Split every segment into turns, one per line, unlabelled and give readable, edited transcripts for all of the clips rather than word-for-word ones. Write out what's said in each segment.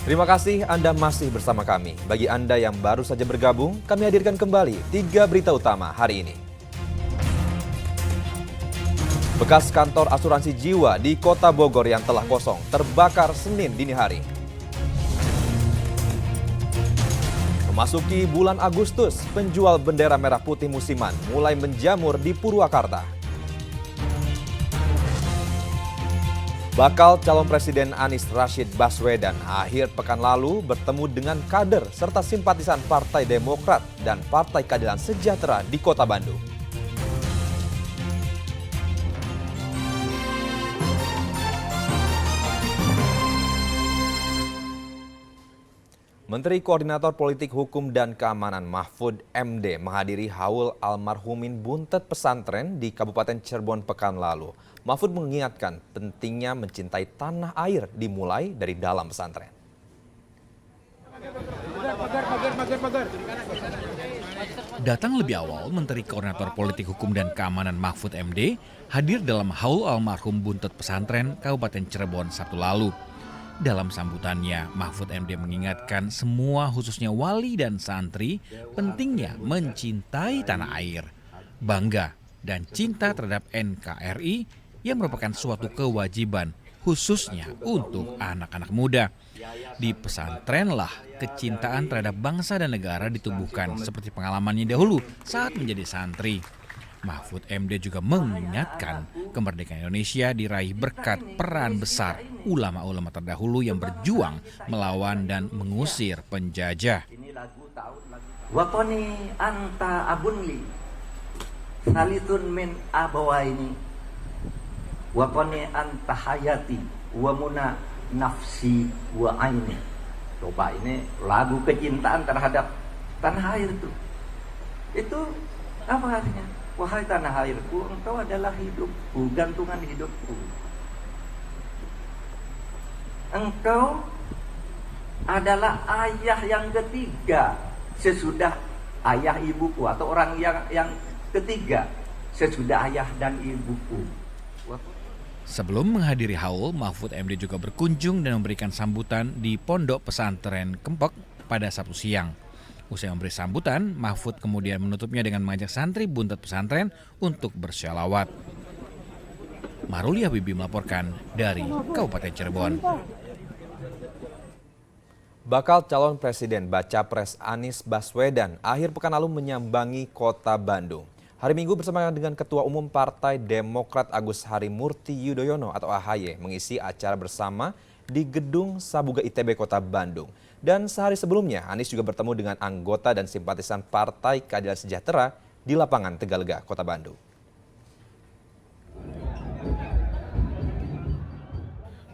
Terima kasih Anda masih bersama kami. Bagi Anda yang baru saja bergabung, kami hadirkan kembali 3 berita utama hari ini. Bekas kantor asuransi jiwa di Kota Bogor yang telah kosong terbakar Senin dini hari. Memasuki bulan Agustus, penjual bendera merah putih musiman mulai menjamur di Purwakarta. Bakal calon Presiden Anies Rashid Baswedan akhir pekan lalu bertemu dengan kader serta simpatisan Partai Demokrat dan Partai Keadilan Sejahtera di Kota Bandung. Menteri Koordinator Politik Hukum dan Keamanan Mahfud MD menghadiri haul almarhumin Buntet Pesantren di Kabupaten Cirebon pekan lalu. Mahfud mengingatkan pentingnya mencintai tanah air dimulai dari dalam pesantren.
Datang lebih awal, Menteri Koordinator Politik Hukum dan Keamanan Mahfud MD hadir dalam haul almarhum Buntet Pesantren Kabupaten Cirebon Sabtu lalu. Dalam sambutannya, Mahfud MD mengingatkan semua khususnya wali dan santri pentingnya mencintai tanah air, bangga dan cinta terhadap NKRI yang merupakan suatu kewajiban khususnya untuk anak-anak muda. Di pesantrenlah kecintaan terhadap bangsa dan negara ditumbuhkan seperti pengalamannya dahulu saat menjadi santri. Mahfud MD juga mengingatkan kemerdekaan Indonesia diraih berkat peran besar ulama-ulama terdahulu yang berjuang melawan dan mengusir penjajah.
Waqani anta abunli salitun min abawaini waqani anta hayati wa muna nafsi wa aini. Coba ini lagu kecintaan terhadap tanah air itu. Itu apa artinya? Wahai tanah airku, engkau adalah hidupku, gantungan hidupku. Engkau adalah ayah yang ketiga sesudah ayah ibuku, atau orang yang ketiga sesudah ayah dan ibuku.
Sebelum menghadiri haul, Mahfud MD juga berkunjung dan memberikan sambutan di Pondok Pesantren Kempek pada Sabtu siang. Usai memberi sambutan, Mahfud kemudian menutupnya dengan mengajak santri Buntet Pesantren untuk bersyalawat. Maruli Habibi melaporkan dari Kabupaten Cirebon.
Bakal calon Presiden Baca Pres Anies Baswedan akhir pekan lalu menyambangi Kota Bandung. Hari Minggu bersama dengan Ketua Umum Partai Demokrat Agus Harimurti Yudhoyono atau AHY mengisi acara bersama di Gedung Sabuga ITB Kota Bandung. Dan sehari sebelumnya, Anies juga bertemu dengan anggota dan simpatisan Partai Keadilan Sejahtera di lapangan Tegalega, Kota Bandung.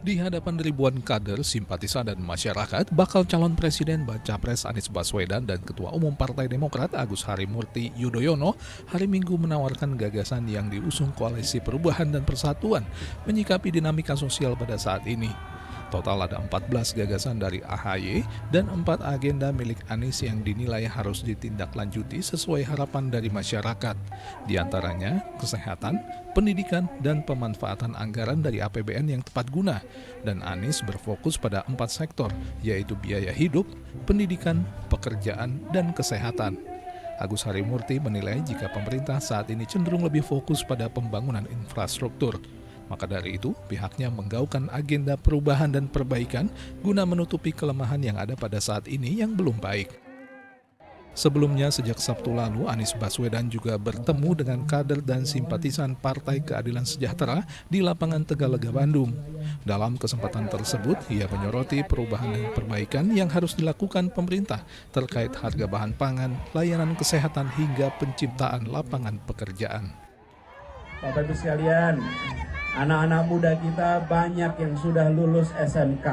Di hadapan ribuan kader, simpatisan dan masyarakat, bakal calon Presiden Baca Pres Anies Baswedan dan Ketua Umum Partai Demokrat Agus Harimurti Yudhoyono hari Minggu menawarkan gagasan yang diusung Koalisi Perubahan dan Persatuan menyikapi dinamika sosial pada saat ini. Total ada 14 gagasan dari AHY dan 4 agenda milik Anies yang dinilai harus ditindaklanjuti sesuai harapan dari masyarakat. Di antaranya kesehatan, pendidikan, dan pemanfaatan anggaran dari APBN yang tepat guna. Dan Anies berfokus pada 4 sektor, yaitu biaya hidup, pendidikan, pekerjaan, dan kesehatan. Agus Harimurti menilai jika pemerintah saat ini cenderung lebih fokus pada pembangunan infrastruktur. Maka dari itu, pihaknya menggaungkan agenda perubahan dan perbaikan guna menutupi kelemahan yang ada pada saat ini yang belum baik. Sebelumnya, sejak Sabtu lalu, Anies Baswedan juga bertemu dengan kader dan simpatisan Partai Keadilan Sejahtera di lapangan Tegalega, Bandung. Dalam kesempatan tersebut, ia menyoroti perubahan dan perbaikan yang harus dilakukan pemerintah terkait harga bahan pangan, layanan kesehatan, hingga penciptaan lapangan pekerjaan.
Bapak Ibu sekalian, anak-anak muda kita banyak yang sudah lulus SMK,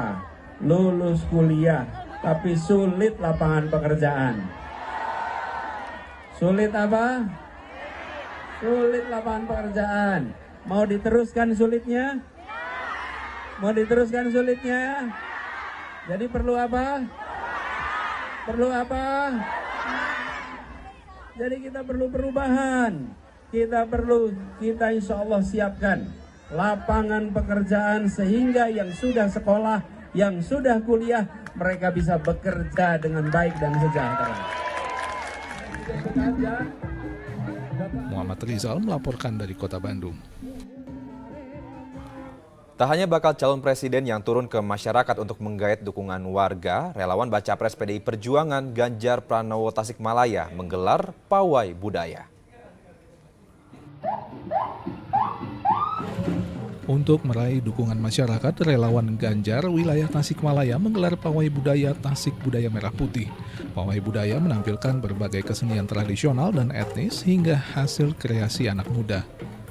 lulus kuliah, tapi sulit lapangan pekerjaan. Sulit apa? Sulit lapangan pekerjaan. Mau diteruskan sulitnya? Mau diteruskan sulitnya? Jadi perlu apa? Perlu apa? Jadi kita perlu perubahan. Kita insya Allah siapkan lapangan pekerjaan sehingga yang sudah sekolah Yang sudah kuliah, mereka bisa bekerja dengan baik dan sejahtera.
Muhammad Rizal melaporkan dari Kota Bandung.
Tak hanya bakal calon presiden yang turun ke masyarakat untuk menggait dukungan warga, relawan Baca Pres PDI Perjuangan Ganjar Pranowo Tasikmalaya menggelar pawai budaya.
Untuk meraih dukungan masyarakat, relawan Ganjar wilayah Tasikmalaya menggelar pawai budaya Tasik Budaya Merah Putih. Pawai budaya menampilkan berbagai kesenian tradisional dan etnis hingga hasil kreasi anak muda.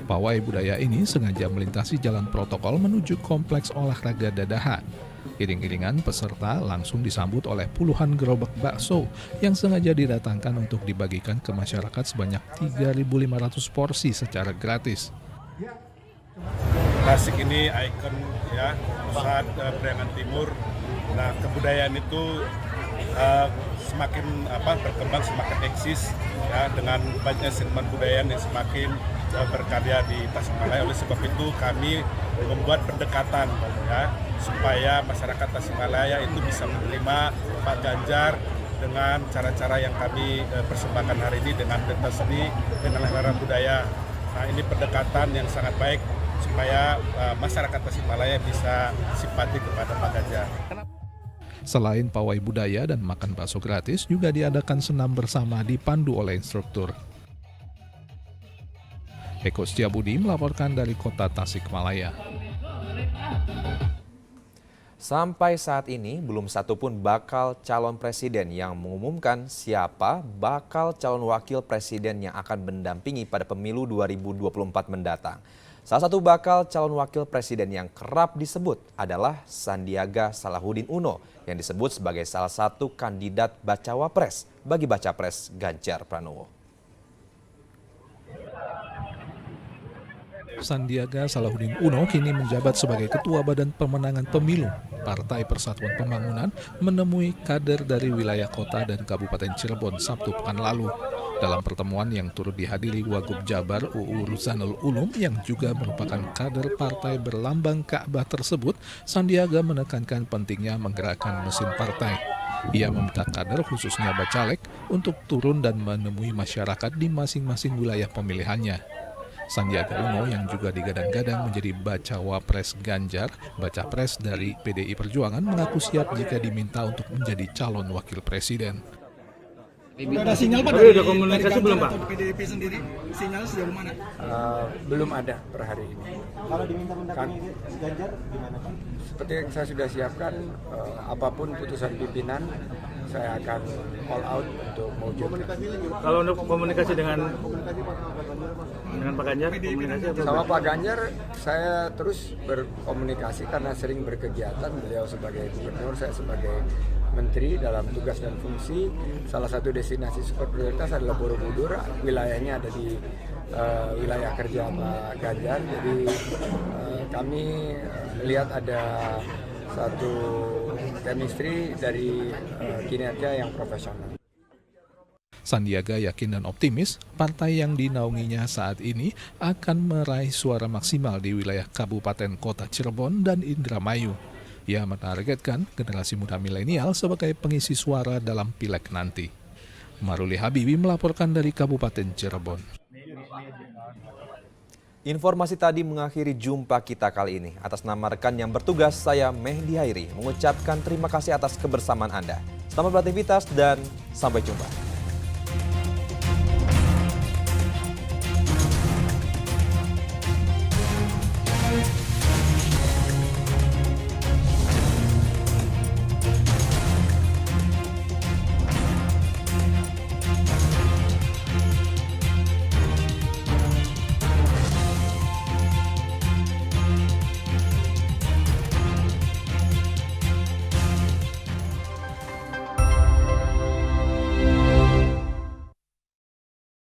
Pawai budaya ini sengaja melintasi jalan protokol menuju kompleks olahraga Dadaha. Iring-iringan peserta langsung disambut oleh puluhan gerobak bakso yang sengaja didatangkan untuk dibagikan ke masyarakat sebanyak 3.500 porsi secara gratis.
Tasik ini ikon ya, pusat Priangan Timur. Nah, kebudayaan itu semakin berkembang, semakin eksis ya, dengan banyaknya seniman budaya yang semakin berkarya di Tasikmalaya. Oleh sebab itu kami membuat pendekatan ya, supaya masyarakat Tasikmalaya itu bisa menerima Pak Ganjar dengan cara-cara yang kami persembahkan hari ini dengan pentas seni, dengan lestari budaya. Nah, ini pendekatan yang sangat baik supaya masyarakat Tasikmalaya bisa simpati kepada Pak Ganjar.
Selain pawai budaya dan makan bakso gratis, juga diadakan senam bersama dipandu oleh instruktur. Eko Setiabudi melaporkan dari Kota Tasikmalaya.
Sampai saat ini belum satupun bakal calon presiden yang mengumumkan siapa bakal calon wakil presiden yang akan mendampingi pada pemilu 2024 mendatang. Salah satu bakal calon wakil presiden yang kerap disebut adalah Sandiaga Salahuddin Uno yang disebut sebagai salah satu kandidat bacawa pres bagi baca pres Ganjar Pranowo.
Sandiaga Salahuddin Uno kini menjabat sebagai Ketua Badan Pemenangan Pemilu Partai Persatuan Pembangunan menemui kader dari wilayah kota dan Kabupaten Cirebon Sabtu pekan lalu. Dalam pertemuan yang turut dihadiri Wagub Jabar UU Ruzanul Ulum yang juga merupakan kader partai berlambang Ka'bah tersebut, Sandiaga menekankan pentingnya menggerakkan mesin partai. Ia meminta kader khususnya Bacalek untuk turun dan menemui masyarakat di masing-masing wilayah pemilihannya. Sandiaga Uno yang juga digadang-gadang menjadi bacawa pres Ganjar, baca pres dari PDI Perjuangan mengaku siap jika diminta untuk menjadi calon wakil presiden.
Ada sinyal Pak dari komunikasi belum Pak? PDIP sendiri sinyal sejauh mana?
Belum ada per hari ini.
Kalau diminta mendampingi Ganjar gimana Pak?
Seperti yang saya sudah siapkan, apapun putusan pimpinan, saya akan all out untuk mewujudkan.
Kalau untuk komunikasi dengan Pak Ganjar, komunikasi apa?
Sama Pak Ganjar, saya terus berkomunikasi karena sering berkegiatan. Beliau sebagai gubernur, saya sebagai menteri dalam tugas dan fungsi. Salah satu destinasi super prioritas adalah Borobudur, wilayahnya ada di wilayah kerja Pak Ganjar. Jadi kami melihat ada satu chemistry dari kinerja yang profesional.
Sandiaga yakin dan optimis partai yang dinaunginya saat ini akan meraih suara maksimal di wilayah Kabupaten Kota Cirebon dan Indramayu. Ia menargetkan generasi muda milenial sebagai pengisi suara dalam pileg nanti. Maruli Habibi melaporkan dari Kabupaten Cirebon.
Informasi tadi mengakhiri jumpa kita kali ini. Atas nama rekan yang bertugas, saya Mehdi Hairi mengucapkan terima kasih atas kebersamaan Anda. Selamat beraktivitas dan sampai jumpa.